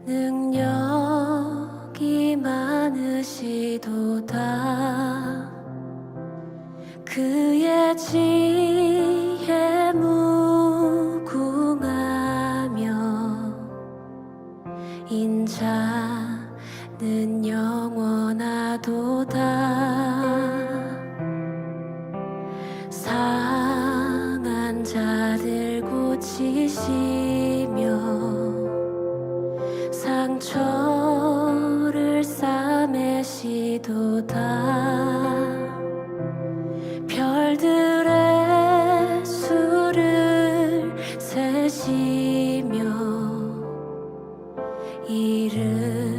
능력이 많으시도다. 그의 지혜 무궁하며 인자는 영원하도다. 상한 자들 고치시며 상처를 싸매시도다. 별들의 수를 세시며 이름을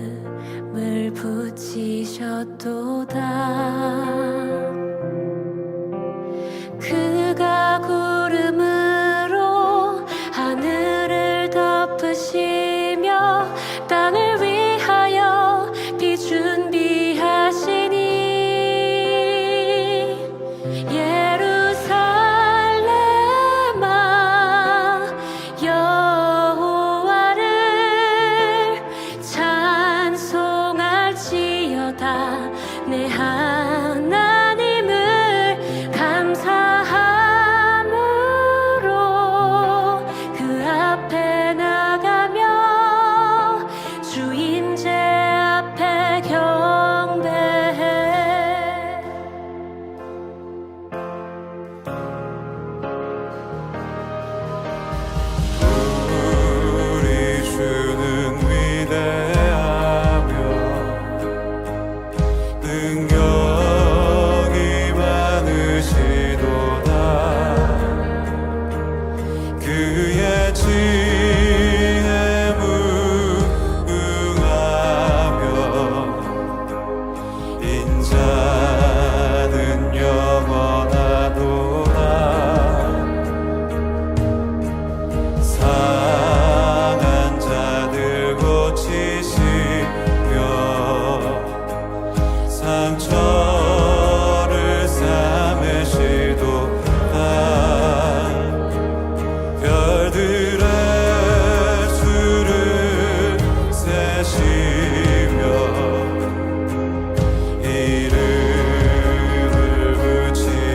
붙이셨도다. 그가 구름으로 하늘을 덮으시며 땅을 위하여 비 준비하시니 예루살렘아 여호와를 찬송할지어다. 내 하나님을 감사함으로 그 앞에 나가며 주 임재 앞에 경배해. 우리 주는 위대하며 능력이 많으시도다. 그의 지혜 무궁하며 인자는 영원하도다. 상한 자들 고치시며 상처를 싸매시도다. 별들의 수를 세시며 이름을 붙이셨도다.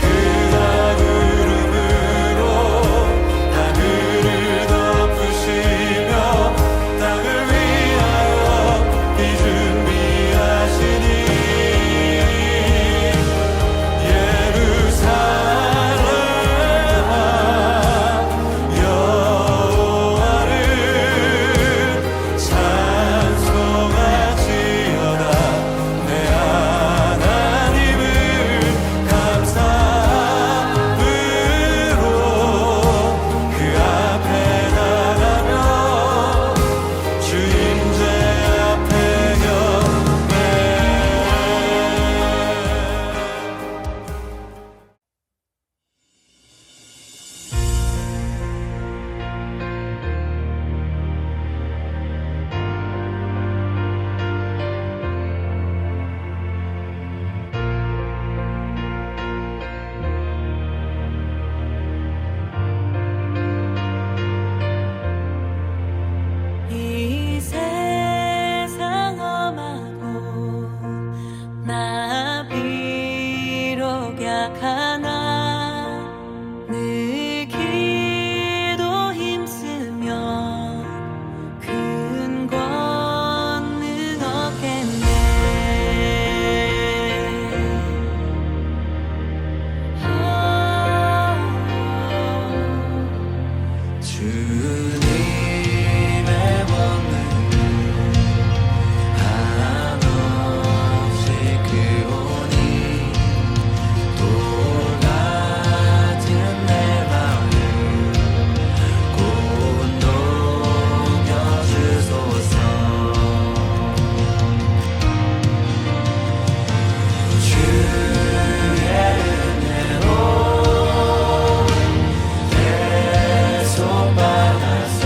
그가 구름으로 하늘을 덮으시며 땅을 위하여 비 준비하시니 예루살렘아 여호와를 찬송할지어다. 내 하나님을 감사함으로 그 앞에 나가며 주 임재 앞에 경배해. 이 세상 험하고 나 비록 약하나 늘 기도 힘쓰면 큰 권능 얻겠네. 주님의 권능 한없이 크오니 돌 같은 내 마음 곧 녹여주소서. 주의 은혜로 계속 받았소.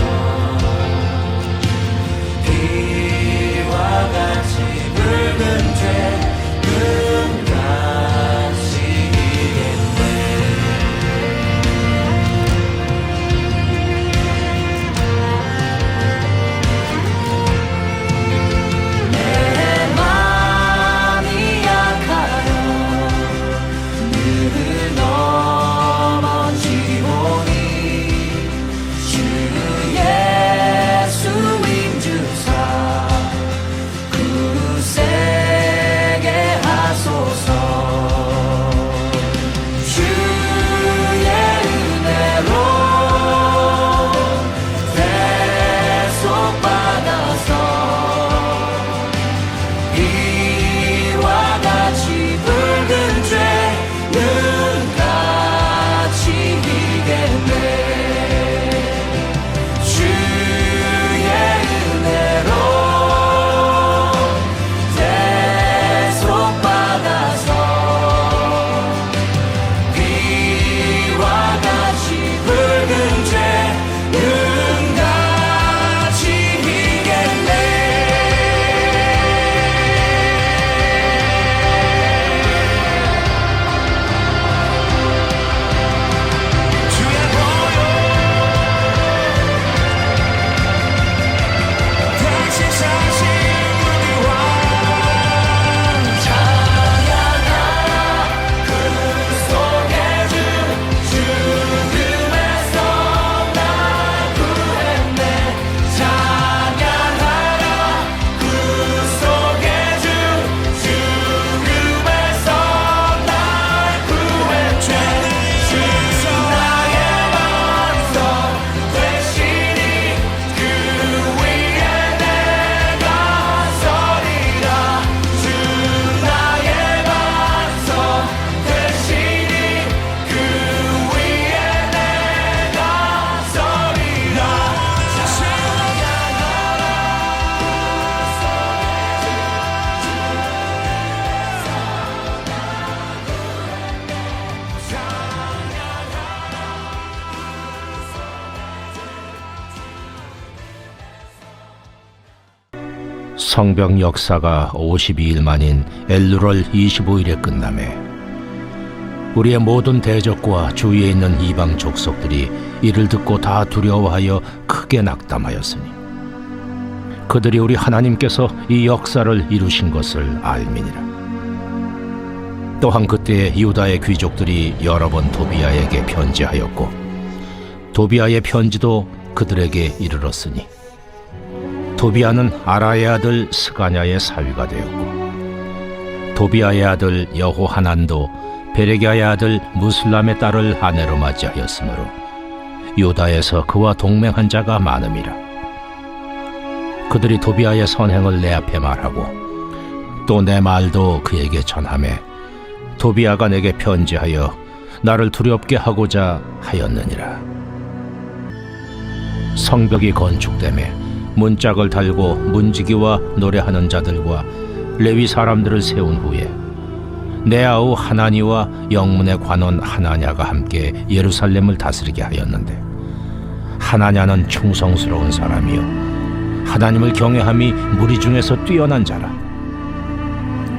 성벽 역사가 52일 만인 엘루월 25일에 끝나매 우리의 모든 대적과 주위에 있는 이방 족속들이 이를 듣고 다 두려워하여 크게 낙담하였으니 그들이 우리 하나님께서 이 역사를 이루신 것을 알미니라. 또한 그때 유다의 귀족들이 여러 번 도비아에게 편지하였고 도비아의 편지도 그들에게 이르렀으니 도비아는 아라의 아들 스가냐의 사위가 되었고 도비아의 아들 여호하난도 베레기야의 아들 무슬람의 딸을 아내로 맞이하였으므로 유다에서 그와 동맹한 자가 많음이라. 그들이 도비아의 선행을 내 앞에 말하고 또 내 말도 그에게 전하매 도비아가 내게 편지하여 나를 두렵게 하고자 하였느니라. 성벽이 건축되매 문짝을 달고 문지기와 노래하는 자들과 레위 사람들을 세운 후에 내 아우 하나니와 영문의 관원 하나냐가 함께 예루살렘을 다스리게 하였는데 하나냐는 충성스러운 사람이요 하나님을 경외함이 무리 중에서 뛰어난 자라.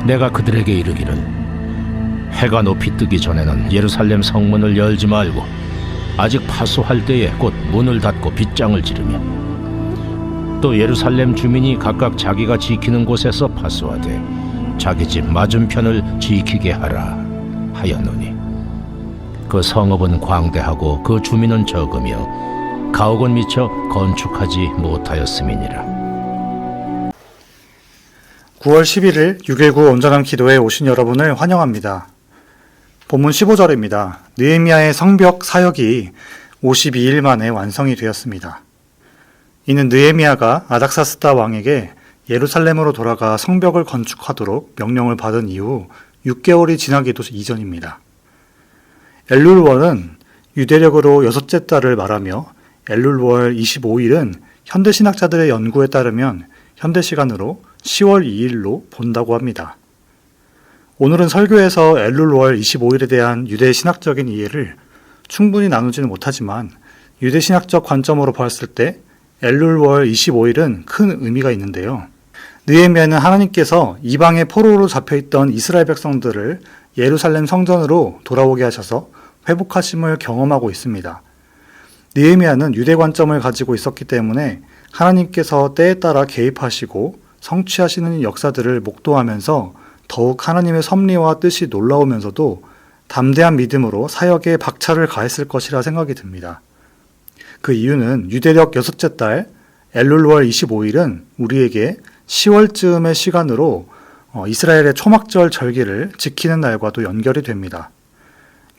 내가 그들에게 이르기를 해가 높이 뜨기 전에는 예루살렘 성문을 열지 말고 아직 파수할 때에 곧 문을 닫고 빗장을 지르며 또 예루살렘 주민이 각각 자기가 지키는 곳에서 파수하되 자기 집 맞은편을 지키게 하라 하였노니 그 성읍은 광대하고 그 주민은 적으며 가옥은 미처 건축하지 못하였음이니라. 9월 11일 6.19 온전한 기도에 오신 여러분을 환영합니다. 본문 15절입니다. 느헤미야의 성벽 사역이 52일 만에 완성이 되었습니다. 이는 느헤미야가 아닥사스다 왕에게 예루살렘으로 돌아가 성벽을 건축하도록 명령을 받은 이후 6개월이 지나기도 이전입니다. 엘룰월은 유대력으로 여섯째 달을 말하며 엘룰월 25일은 현대신학자들의 연구에 따르면 현대시간으로 10월 2일로 본다고 합니다. 오늘은 설교에서 엘룰월 25일에 대한 유대신학적인 이해를 충분히 나누지는 못하지만 유대신학적 관점으로 봤을 때 엘룰월 25일은 큰 의미가 있는데요. 느헤미야는 하나님께서 이방의 포로로 잡혀있던 이스라엘 백성들을 예루살렘 성전으로 돌아오게 하셔서 회복하심을 경험하고 있습니다. 느헤미야는 유대 관점을 가지고 있었기 때문에 하나님께서 때에 따라 개입하시고 성취하시는 역사들을 목도하면서 더욱 하나님의 섭리와 뜻이 놀라우면서도 담대한 믿음으로 사역에 박차를 가했을 것이라 생각이 듭니다. 그 이유는 유대력 여섯째 달 엘룰월 25일은 우리에게 10월쯤의 시간으로 이스라엘의 초막절 절기를 지키는 날과도 연결이 됩니다.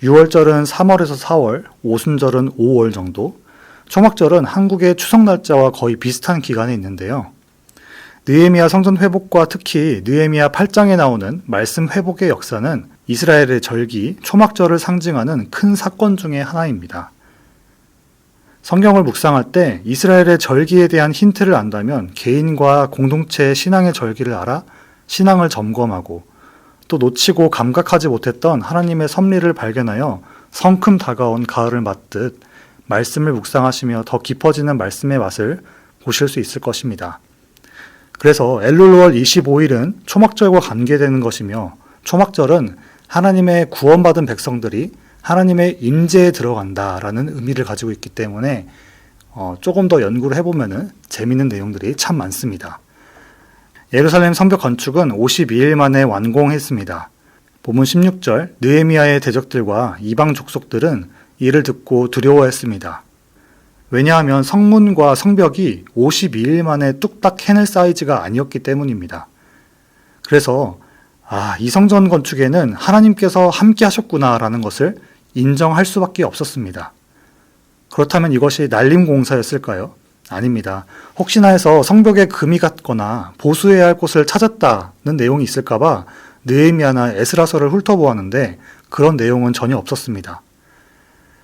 6월절은 3월에서 4월, 오순절은 5월 정도, 초막절은 한국의 추석 날짜와 거의 비슷한 기간에 있는데요. 느헤미야 성전 회복과 특히 느헤미야 8장에 나오는 말씀 회복의 역사는 이스라엘의 절기, 초막절을 상징하는 큰 사건 중의 하나입니다. 성경을 묵상할 때 이스라엘의 절기에 대한 힌트를 안다면 개인과 공동체의 신앙의 절기를 알아 신앙을 점검하고 또 놓치고 감각하지 못했던 하나님의 섭리를 발견하여 성큼 다가온 가을을 맞듯 말씀을 묵상하시며 더 깊어지는 말씀의 맛을 보실 수 있을 것입니다. 그래서 엘룰월 25일은 초막절과 관계되는 것이며 초막절은 하나님의 구원받은 백성들이 하나님의 임재에 들어간다라는 의미를 가지고 있기 때문에 조금 더 연구를 해보면 재미있는 내용들이 참 많습니다. 예루살렘 성벽 건축은 52일 만에 완공했습니다. 본문 16절 느헤미야의 대적들과 이방 족속들은 이를 듣고 두려워했습니다. 왜냐하면 성문과 성벽이 52일 만에 뚝딱 해낼 사이즈가 아니었기 때문입니다. 그래서 이 성전 건축에는 하나님께서 함께 하셨구나라는 것을 인정할 수밖에 없었습니다. 그렇다면 이것이 날림 공사였을까요? 아닙니다. 혹시나 해서 성벽에 금이 갔거나 보수해야 할 곳을 찾았다는 내용이 있을까봐 느헤미야나 에스라서를 훑어보았는데 그런 내용은 전혀 없었습니다.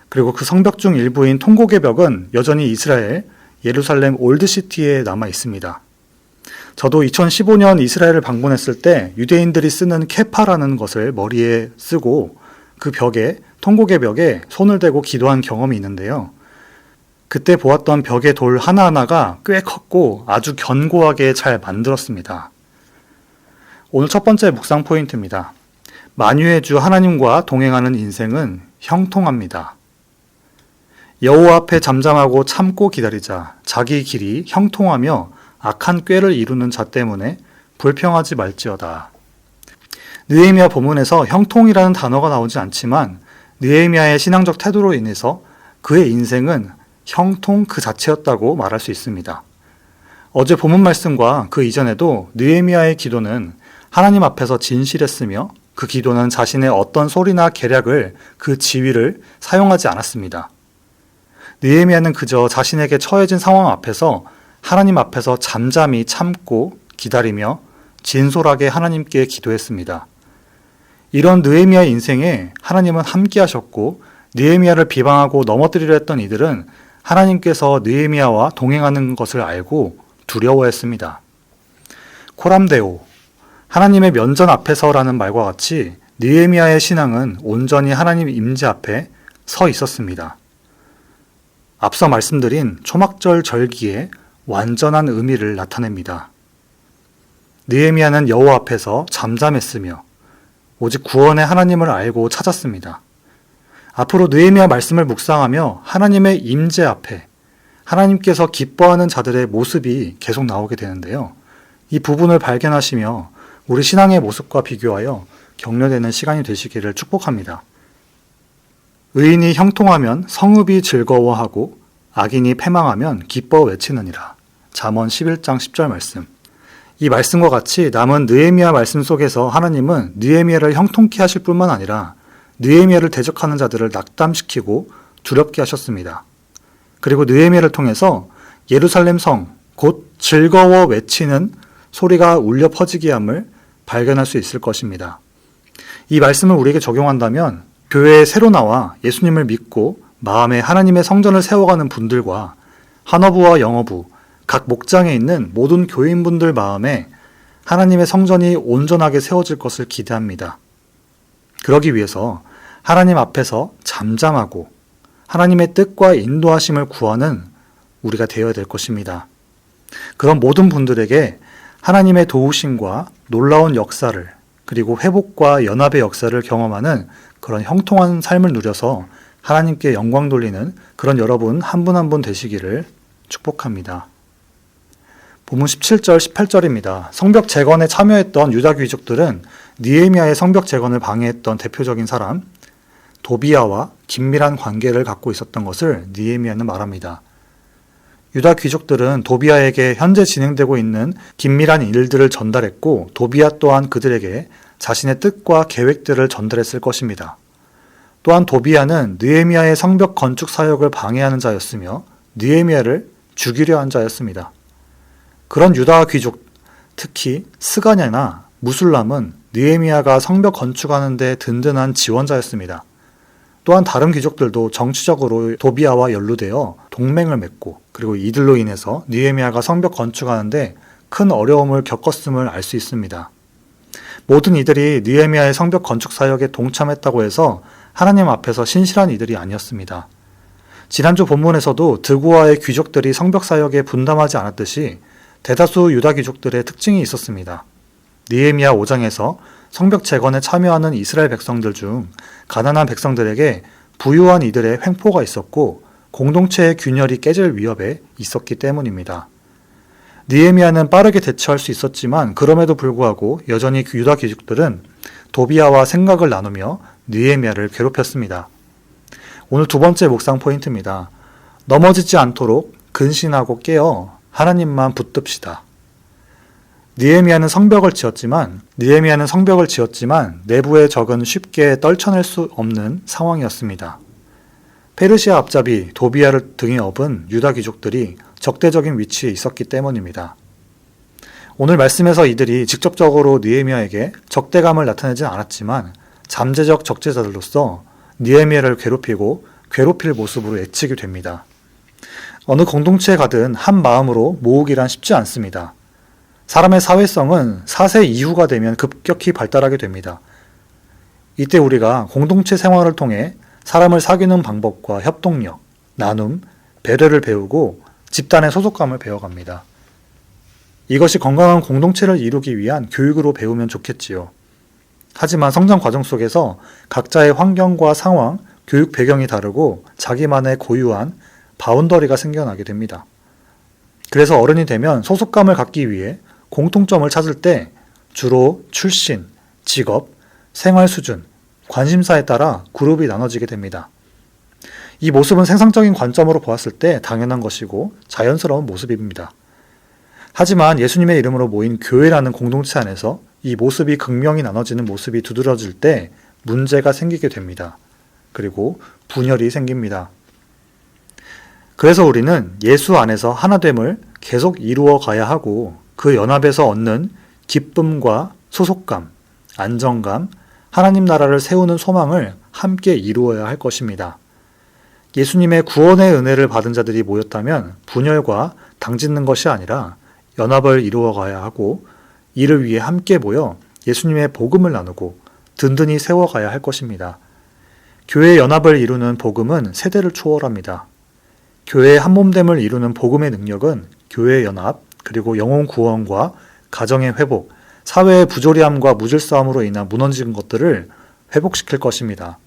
그리고 그 성벽 중 일부인 통곡의 벽은 여전히 이스라엘 예루살렘 올드시티에 남아 있습니다. 저도 2015년 이스라엘을 방문했을 때 유대인들이 쓰는 케파라는 것을 머리에 쓰고 그 벽에 통곡의 벽에 손을 대고 기도한 경험이 있는데요. 그때 보았던 벽의 돌 하나하나가 꽤 컸고 아주 견고하게 잘 만들었습니다. 오늘 첫 번째 묵상 포인트입니다. 만유의 주 하나님과 동행하는 인생은 형통합니다. 여호와 앞에 잠잠하고 참고 기다리자. 자기 길이 형통하며 악한 꾀를 이루는 자 때문에 불평하지 말지어다. 느헤미야 본문에서 형통이라는 단어가 나오지 않지만 느헤미야의 신앙적 태도로 인해서 그의 인생은 형통 그 자체였다고 말할 수 있습니다. 어제 본문 말씀과 그 이전에도 느헤미야의 기도는 하나님 앞에서 진실했으며 그 기도는 자신의 어떤 소리나 계략을 그 지위를 사용하지 않았습니다. 느헤미야는 그저 자신에게 처해진 상황 앞에서 하나님 앞에서 잠잠히 참고 기다리며 진솔하게 하나님께 기도했습니다. 이런 느헤미야의 인생에 하나님은 함께 하셨고 느헤미야를 비방하고 넘어뜨리려 했던 이들은 하나님께서 느헤미야와 동행하는 것을 알고 두려워했습니다. 코람데오, 하나님의 면전 앞에서라는 말과 같이 느헤미야의 신앙은 온전히 하나님 임재 앞에 서 있었습니다. 앞서 말씀드린 초막절 절기의 완전한 의미를 나타냅니다. 느헤미야는 여호와 앞에서 잠잠했으며 오직 구원의 하나님을 알고 찾았습니다. 앞으로 느헤미야 말씀을 묵상하며 하나님의 임재 앞에 하나님께서 기뻐하는 자들의 모습이 계속 나오게 되는데요. 이 부분을 발견하시며 우리 신앙의 모습과 비교하여 격려되는 시간이 되시기를 축복합니다. 의인이 형통하면 성읍이 즐거워하고 악인이 패망하면 기뻐 외치느니라. 잠언 11장 10절 말씀. 이 말씀과 같이 남은 느헤미야 말씀 속에서 하나님은 느헤미야를 형통케 하실 뿐만 아니라 느헤미야를 대적하는 자들을 낙담시키고 두렵게 하셨습니다. 그리고 느헤미야를 통해서 예루살렘 성, 곧 즐거워 외치는 소리가 울려 퍼지게 함을 발견할 수 있을 것입니다. 이 말씀을 우리에게 적용한다면 교회에 새로 나와 예수님을 믿고 마음에 하나님의 성전을 세워가는 분들과 한어부와 영어부, 각 목장에 있는 모든 교인분들 마음에 하나님의 성전이 온전하게 세워질 것을 기대합니다. 그러기 위해서 하나님 앞에서 잠잠하고 하나님의 뜻과 인도하심을 구하는 우리가 되어야 될 것입니다. 그런 모든 분들에게 하나님의 도우심과 놀라운 역사를 그리고 회복과 연합의 역사를 경험하는 그런 형통한 삶을 누려서 하나님께 영광 돌리는 그런 여러분 한 분 한 분 되시기를 축복합니다. 본문 17절, 18절입니다. 성벽 재건에 참여했던 유다 귀족들은 느헤미야의 성벽 재건을 방해했던 대표적인 사람 도비야와 긴밀한 관계를 갖고 있었던 것을 느헤미야는 말합니다. 유다 귀족들은 도비야에게 현재 진행되고 있는 긴밀한 일들을 전달했고 도비야 또한 그들에게 자신의 뜻과 계획들을 전달했을 것입니다. 또한 도비야는 느헤미야의 성벽 건축 사역을 방해하는 자였으며 느헤미야를 죽이려 한 자였습니다. 그런 유다 귀족, 특히 스가냐나 무술람은 느헤미야가 성벽 건축하는 데 든든한 지원자였습니다. 또한 다른 귀족들도 정치적으로 도비야와 연루되어 동맹을 맺고 그리고 이들로 인해서 느헤미야가 성벽 건축하는데 큰 어려움을 겪었음을 알 수 있습니다. 모든 이들이 느헤미야의 성벽 건축 사역에 동참했다고 해서 하나님 앞에서 신실한 이들이 아니었습니다. 지난주 본문에서도 드고아의 귀족들이 성벽 사역에 분담하지 않았듯이 대다수 유다 귀족들의 특징이 있었습니다. 느헤미야 5장에서 성벽 재건에 참여하는 이스라엘 백성들 중 가난한 백성들에게 부유한 이들의 횡포가 있었고 공동체의 균열이 깨질 위협에 있었기 때문입니다. 느헤미야는 빠르게 대처할 수 있었지만 그럼에도 불구하고 여전히 유다 귀족들은 도비야와 생각을 나누며 느헤미야를 괴롭혔습니다. 오늘 두 번째 묵상 포인트입니다. 넘어지지 않도록 근신하고 깨어 하나님만 붙듭시다. 느헤미야는 성벽을 지었지만 내부의 적은 쉽게 떨쳐낼 수 없는 상황이었습니다. 페르시아 앞잡이 도비야를 등에 업은 유다 귀족들이 적대적인 위치에 있었기 때문입니다. 오늘 말씀에서 이들이 직접적으로 느헤미야에게 적대감을 나타내진 않았지만 잠재적 적재자들로서 느헤미야를 괴롭힐 모습으로 애치게 됩니다. 어느 공동체에 가든 한 마음으로 모으기란 쉽지 않습니다. 사람의 사회성은 4세 이후가 되면 급격히 발달하게 됩니다. 이때 우리가 공동체 생활을 통해 사람을 사귀는 방법과 협동력, 나눔, 배려를 배우고 집단의 소속감을 배워갑니다. 이것이 건강한 공동체를 이루기 위한 교육으로 배우면 좋겠지요. 하지만 성장 과정 속에서 각자의 환경과 상황, 교육 배경이 다르고 자기만의 고유한 바운더리가 생겨나게 됩니다. 그래서 어른이 되면 소속감을 갖기 위해 공통점을 찾을 때 주로 출신, 직업, 생활 수준, 관심사에 따라 그룹이 나눠지게 됩니다. 이 모습은 생산적인 관점으로 보았을 때 당연한 것이고 자연스러운 모습입니다. 하지만 예수님의 이름으로 모인 교회라는 공동체 안에서 이 모습이 극명히 나눠지는 모습이 두드러질 때 문제가 생기게 됩니다. 그리고 분열이 생깁니다. 그래서 우리는 예수 안에서 하나됨을 계속 이루어 가야 하고 그 연합에서 얻는 기쁨과 소속감, 안정감, 하나님 나라를 세우는 소망을 함께 이루어야 할 것입니다. 예수님의 구원의 은혜를 받은 자들이 모였다면 분열과 당짓는 것이 아니라 연합을 이루어 가야 하고 이를 위해 함께 모여 예수님의 복음을 나누고 든든히 세워가야 할 것입니다. 교회의 연합을 이루는 복음은 세대를 초월합니다. 교회의 한몸됨을 이루는 복음의 능력은 교회의 연합, 그리고 영혼 구원과 가정의 회복, 사회의 부조리함과 무질서함으로 인한 무너진 것들을 회복시킬 것입니다.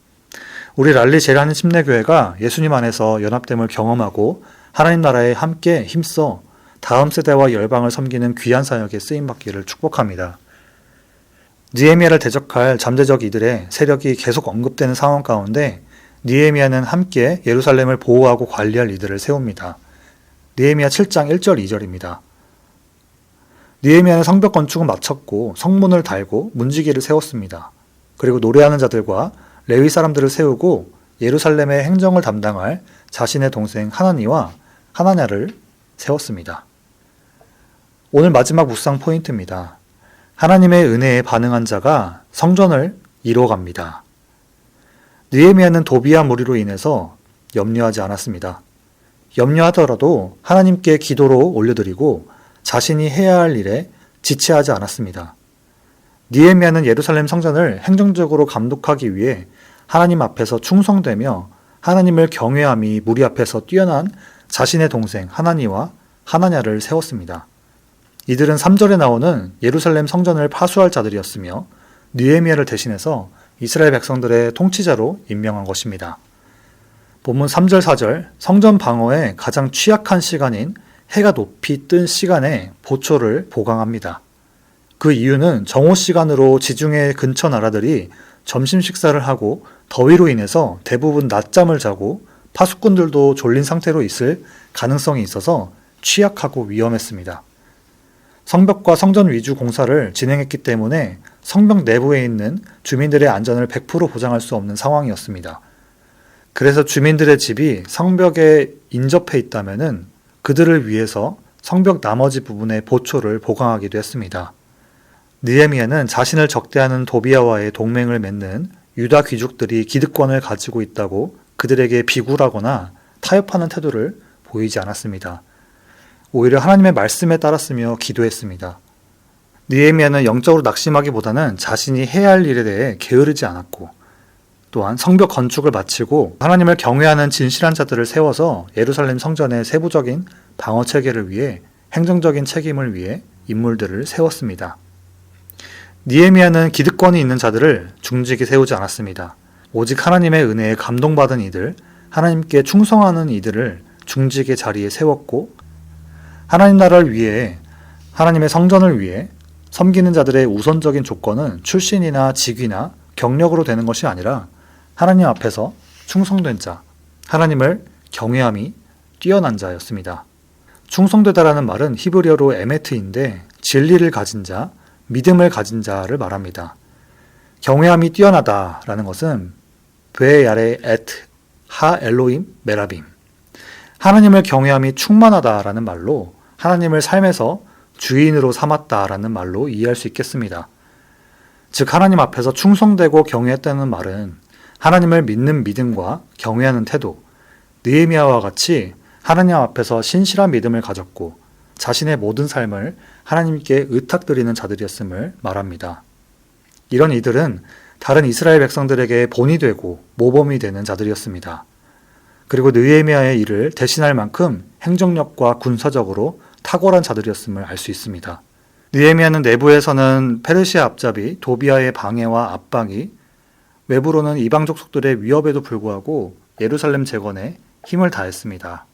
우리 랄리 제라는 침례교회가 예수님 안에서 연합됨을 경험하고 하나님 나라에 함께 힘써 다음 세대와 열방을 섬기는 귀한 사역에 쓰임받기를 축복합니다. 느헤미야를 대적할 잠재적 이들의 세력이 계속 언급되는 상황 가운데 느헤미야는 함께 예루살렘을 보호하고 관리할 이들을 세웁니다. 느헤미야 7장 1절 2절입니다. 느헤미야는 성벽 건축을 마쳤고 성문을 달고 문지기를 세웠습니다. 그리고 노래하는 자들과 레위 사람들을 세우고 예루살렘의 행정을 담당할 자신의 동생 하나니와 하나냐를 세웠습니다. 오늘 마지막 묵상 포인트입니다. 하나님의 은혜에 반응한 자가 성전을 이뤄갑니다. 느헤미야는 도비아 무리로 인해서 염려하지 않았습니다. 염려하더라도 하나님께 기도로 올려드리고 자신이 해야 할 일에 지체하지 않았습니다. 느헤미야는 예루살렘 성전을 행정적으로 감독하기 위해 하나님 앞에서 충성되며 하나님을 경외함이 무리 앞에서 뛰어난 자신의 동생 하나니와 하나냐를 세웠습니다. 이들은 3절에 나오는 예루살렘 성전을 파수할 자들이었으며 느헤미야를 대신해서 이스라엘 백성들의 통치자로 임명한 것입니다. 본문 3절, 4절 성전 방어에 가장 취약한 시간인 해가 높이 뜬 시간에 보초를 보강합니다. 그 이유는 정오 시간으로 지중해 근처 나라들이 점심 식사를 하고 더위로 인해서 대부분 낮잠을 자고 파수꾼들도 졸린 상태로 있을 가능성이 있어서 취약하고 위험했습니다. 성벽과 성전 위주 공사를 진행했기 때문에 성벽 내부에 있는 주민들의 안전을 100% 보장할 수 없는 상황이었습니다. 그래서 주민들의 집이 성벽에 인접해 있다면 그들을 위해서 성벽 나머지 부분에 보초를 보강하기도 했습니다. 느헤미야는 자신을 적대하는 도비아와의 동맹을 맺는 유다 귀족들이 기득권을 가지고 있다고 그들에게 비굴하거나 타협하는 태도를 보이지 않았습니다. 오히려 하나님의 말씀에 따랐으며 기도했습니다. 느헤미야는 영적으로 낙심하기보다는 자신이 해야 할 일에 대해 게으르지 않았고 또한 성벽 건축을 마치고 하나님을 경외하는 진실한 자들을 세워서 예루살렘 성전의 세부적인 방어 체계를 위해 행정적인 책임을 위해 인물들을 세웠습니다. 느헤미야는 기득권이 있는 자들을 중직에 세우지 않았습니다. 오직 하나님의 은혜에 감동받은 이들, 하나님께 충성하는 이들을 중직의 자리에 세웠고 하나님 나라를 위해 하나님의 성전을 위해 섬기는 자들의 우선적인 조건은 출신이나 직위나 경력으로 되는 것이 아니라 하나님 앞에서 충성된 자, 하나님을 경외함이 뛰어난 자였습니다. 충성되다라는 말은 히브리어로 에메트인데 진리를 가진 자, 믿음을 가진 자를 말합니다. 경외함이 뛰어나다라는 것은 베야레 에트 하 엘로임 메라빔, 하나님을 경외함이 충만하다라는 말로 하나님을 삶에서 주인으로 삼았다라는 말로 이해할 수 있겠습니다. 즉 하나님 앞에서 충성되고 경외했다는 말은 하나님을 믿는 믿음과 경외하는 태도, 느헤미야와 같이 하나님 앞에서 신실한 믿음을 가졌고 자신의 모든 삶을 하나님께 의탁드리는 자들이었음을 말합니다. 이런 이들은 다른 이스라엘 백성들에게 본이 되고 모범이 되는 자들이었습니다. 그리고 느헤미야의 일을 대신할 만큼 행정력과 군사적으로 탁월한 자들이었음을 알 수 있습니다. 느헤미야는 내부에서는 페르시아 앞잡이 도비아의 방해와 압박이, 외부로는 이방 족속들의 위협에도 불구하고 예루살렘 재건에 힘을 다했습니다.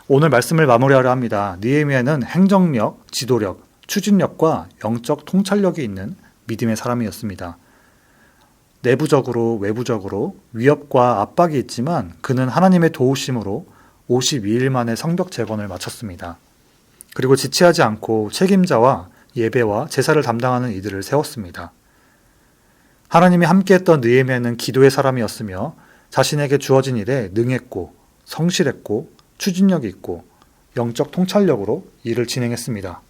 오늘 말씀을 마무리하려 합니다. 느헤미야는 행정력, 지도력, 추진력과 영적 통찰력이 있는 믿음의 사람이었습니다. 내부적으로 외부적으로 위협과 압박이 있지만 그는 하나님의 도우심으로 52일 만에 성벽 재건을 마쳤습니다. 그리고 지체하지 않고 책임자와 예배와 제사를 담당하는 이들을 세웠습니다. 하나님이 함께했던 느헤미야는 기도의 사람이었으며 자신에게 주어진 일에 능했고 성실했고 추진력이 있고 영적 통찰력으로 일을 진행했습니다.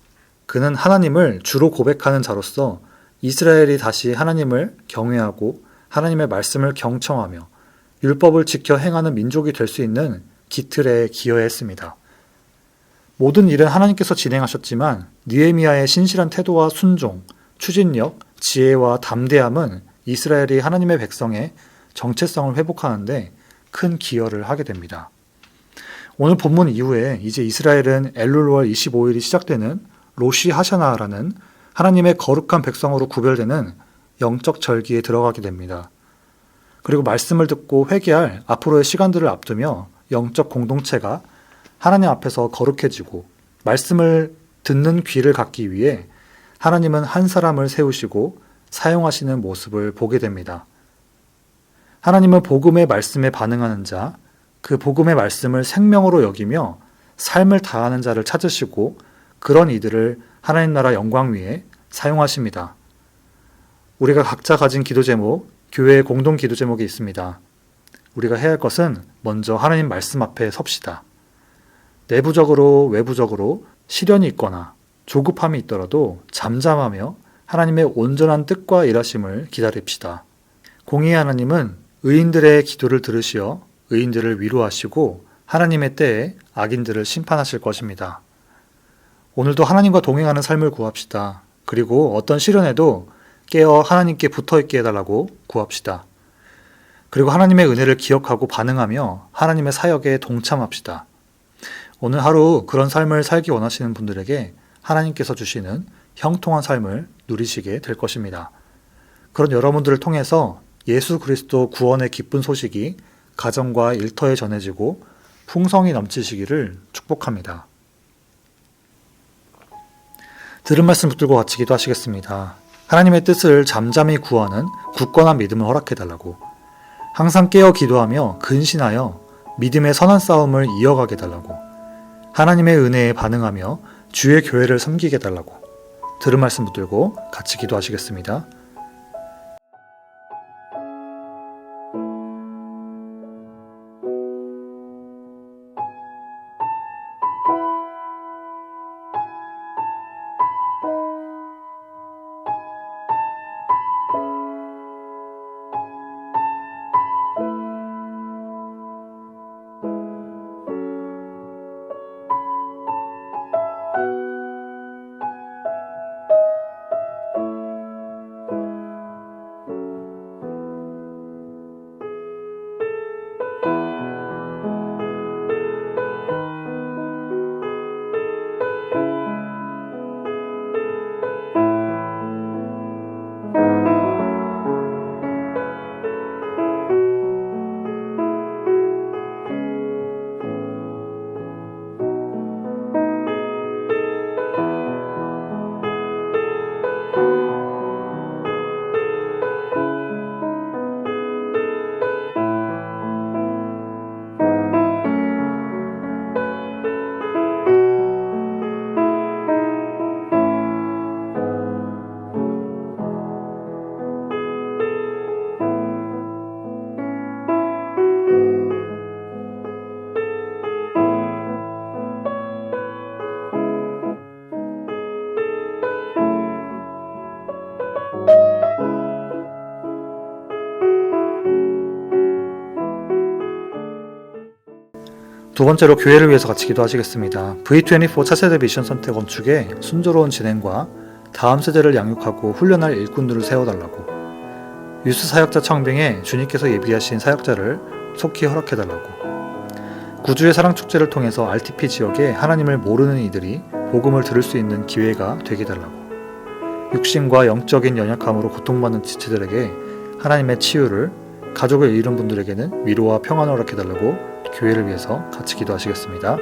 그는 하나님을 주로 고백하는 자로서 이스라엘이 다시 하나님을 경외하고 하나님의 말씀을 경청하며 율법을 지켜 행하는 민족이 될 수 있는 기틀에 기여했습니다. 모든 일은 하나님께서 진행하셨지만 느헤미야의 신실한 태도와 순종, 추진력, 지혜와 담대함은 이스라엘이 하나님의 백성의 정체성을 회복하는데 큰 기여를 하게 됩니다. 오늘 본문 이후에 이제 이스라엘은 엘룰월 25일이 시작되는 로시 하샤나라는 하나님의 거룩한 백성으로 구별되는 영적 절기에 들어가게 됩니다. 그리고 말씀을 듣고 회개할 앞으로의 시간들을 앞두며 영적 공동체가 하나님 앞에서 거룩해지고 말씀을 듣는 귀를 갖기 위해 하나님은 한 사람을 세우시고 사용하시는 모습을 보게 됩니다. 하나님은 복음의 말씀에 반응하는 자, 그 복음의 말씀을 생명으로 여기며 삶을 다하는 자를 찾으시고 그런 이들을 하나님 나라 영광 위에 사용하십니다. 우리가 각자 가진 기도 제목, 교회의 공동 기도 제목이 있습니다. 우리가 해야 할 것은 먼저 하나님 말씀 앞에 섭시다. 내부적으로 외부적으로 시련이 있거나 조급함이 있더라도 잠잠하며 하나님의 온전한 뜻과 일하심을 기다립시다. 공의의 하나님은 의인들의 기도를 들으시어 의인들을 위로하시고 하나님의 때에 악인들을 심판하실 것입니다. 오늘도 하나님과 동행하는 삶을 구합시다. 그리고 어떤 시련에도 깨어 하나님께 붙어있게 해달라고 구합시다. 그리고 하나님의 은혜를 기억하고 반응하며 하나님의 사역에 동참합시다. 오늘 하루 그런 삶을 살기 원하시는 분들에게 하나님께서 주시는 형통한 삶을 누리시게 될 것입니다. 그런 여러분들을 통해서 예수 그리스도 구원의 기쁜 소식이 가정과 일터에 전해지고 풍성이 넘치시기를 축복합니다. 들은 말씀 붙들고 같이 기도하시겠습니다. 하나님의 뜻을 잠잠히 구하는 굳건한 믿음을 허락해달라고, 항상 깨어 기도하며 근신하여 믿음의 선한 싸움을 이어가게 해달라고, 하나님의 은혜에 반응하며 주의 교회를 섬기게 해달라고 들은 말씀 붙들고 같이 기도하시겠습니다. 두 번째로 교회를 위해서 같이 기도하시겠습니다. V24 차세대 미션 선택 건축의 순조로운 진행과 다음 세대를 양육하고 훈련할 일꾼들을 세워달라고, 유스 사역자 청빙에 주님께서 예비하신 사역자를 속히 허락해달라고, 구주의 사랑 축제를 통해서 RTP 지역에 하나님을 모르는 이들이 복음을 들을 수 있는 기회가 되게 해달라고, 육신과 영적인 연약함으로 고통받는 지체들에게 하나님의 치유를, 가족을 잃은 분들에게는 위로와 평안을 허락해달라고 교회를 위해서 같이 기도하시겠습니다.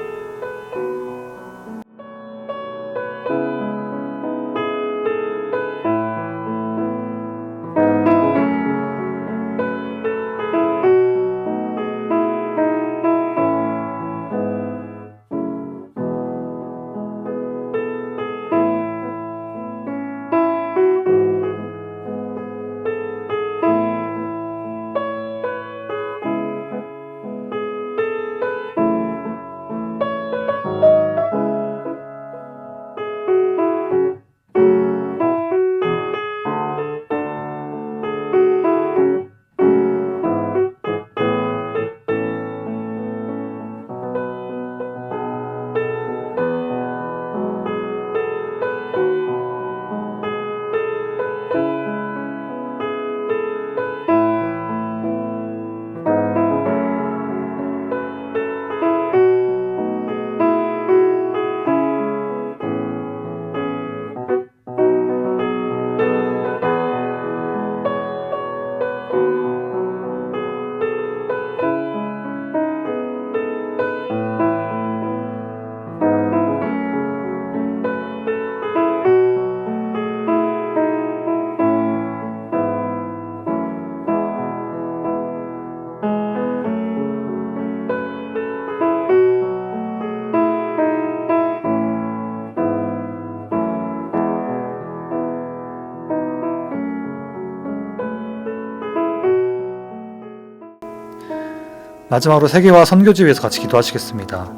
마지막으로 세계화 선교지 위해서 같이 기도하시겠습니다.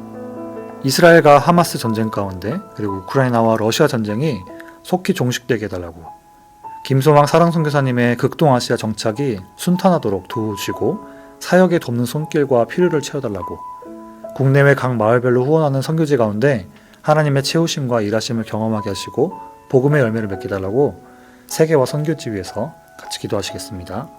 이스라엘과 하마스 전쟁 가운데, 그리고 우크라이나와 러시아 전쟁이 속히 종식되게 해달라고, 김소망 사랑선교사님의 극동아시아 정착이 순탄하도록 도우시고 사역에 돕는 손길과 필요를 채워달라고, 국내외 각 마을별로 후원하는 선교지 가운데 하나님의 채우심과 일하심을 경험하게 하시고 복음의 열매를 맺게 해달라고 세계화 선교지 위해서 같이 기도하시겠습니다.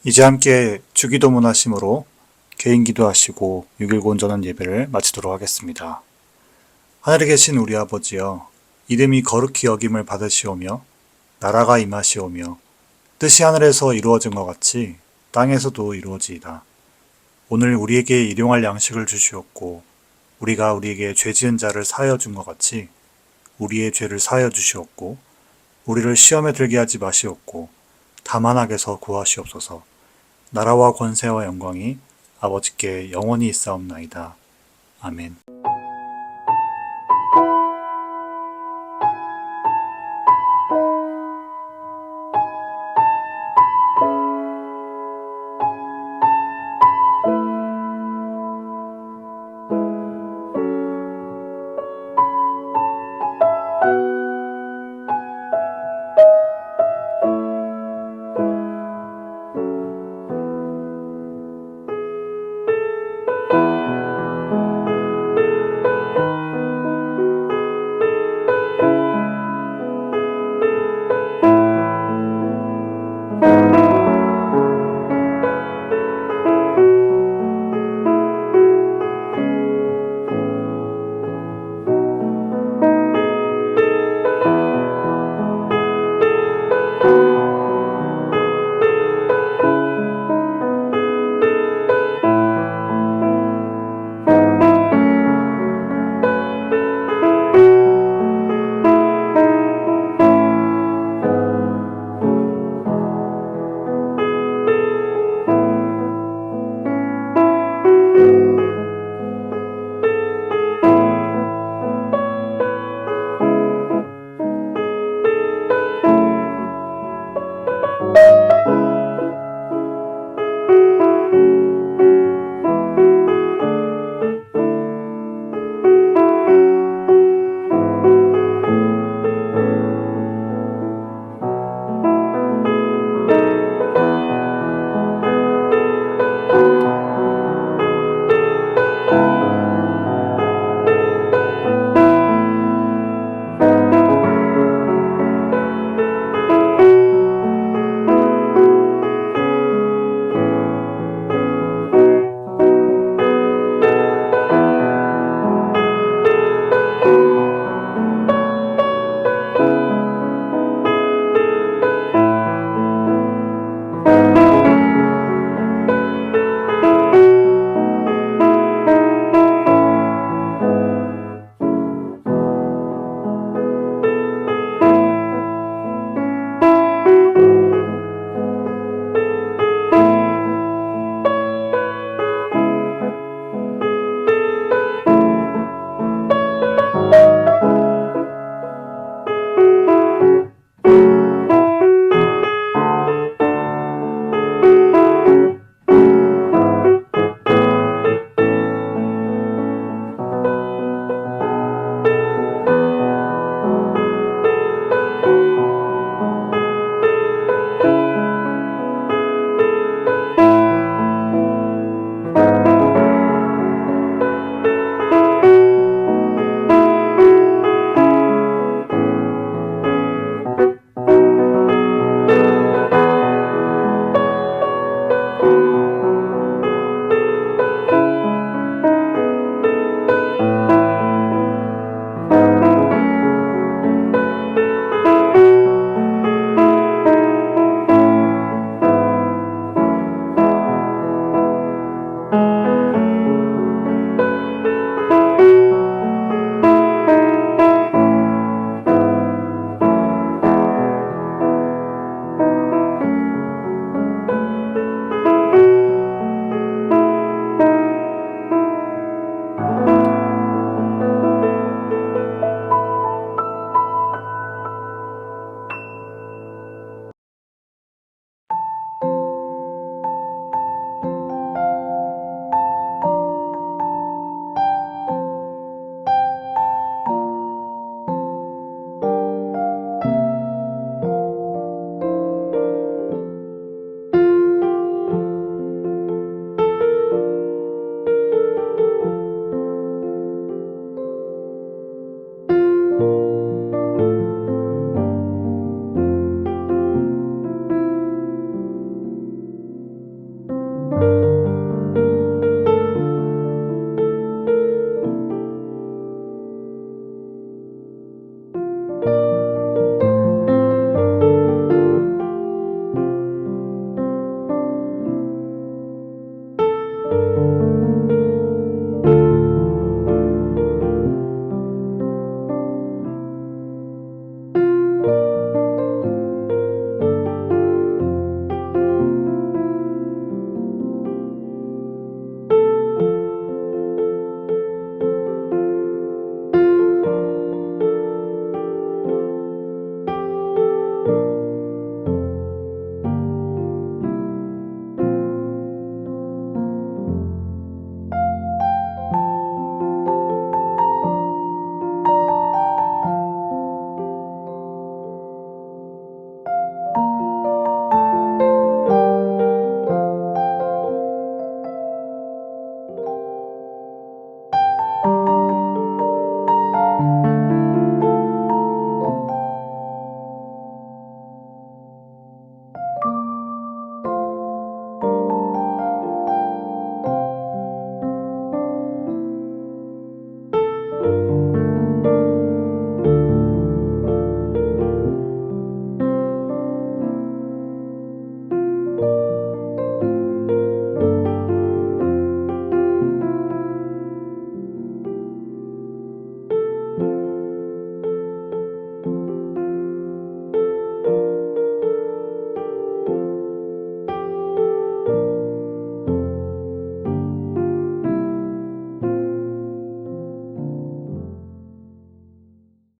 이제 함께 주기도문 하심으로 개인 기도하시고 6.19 온전한 예배를 마치도록 하겠습니다. 하늘에 계신 우리 아버지여, 이름이 거룩히 여김을 받으시오며 나라가 임하시오며 뜻이 하늘에서 이루어진 것 같이 땅에서도 이루어지이다. 오늘 우리에게 일용할 양식을 주시옵고 우리가 우리에게 죄 지은 자를 사하여 준 것 같이 우리의 죄를 사하여 주시옵고 우리를 시험에 들게 하지 마시옵고 다만 악에서 구하시옵소서. 나라와 권세와 영광이 아버지께 영원히 있사옵나이다. 아멘.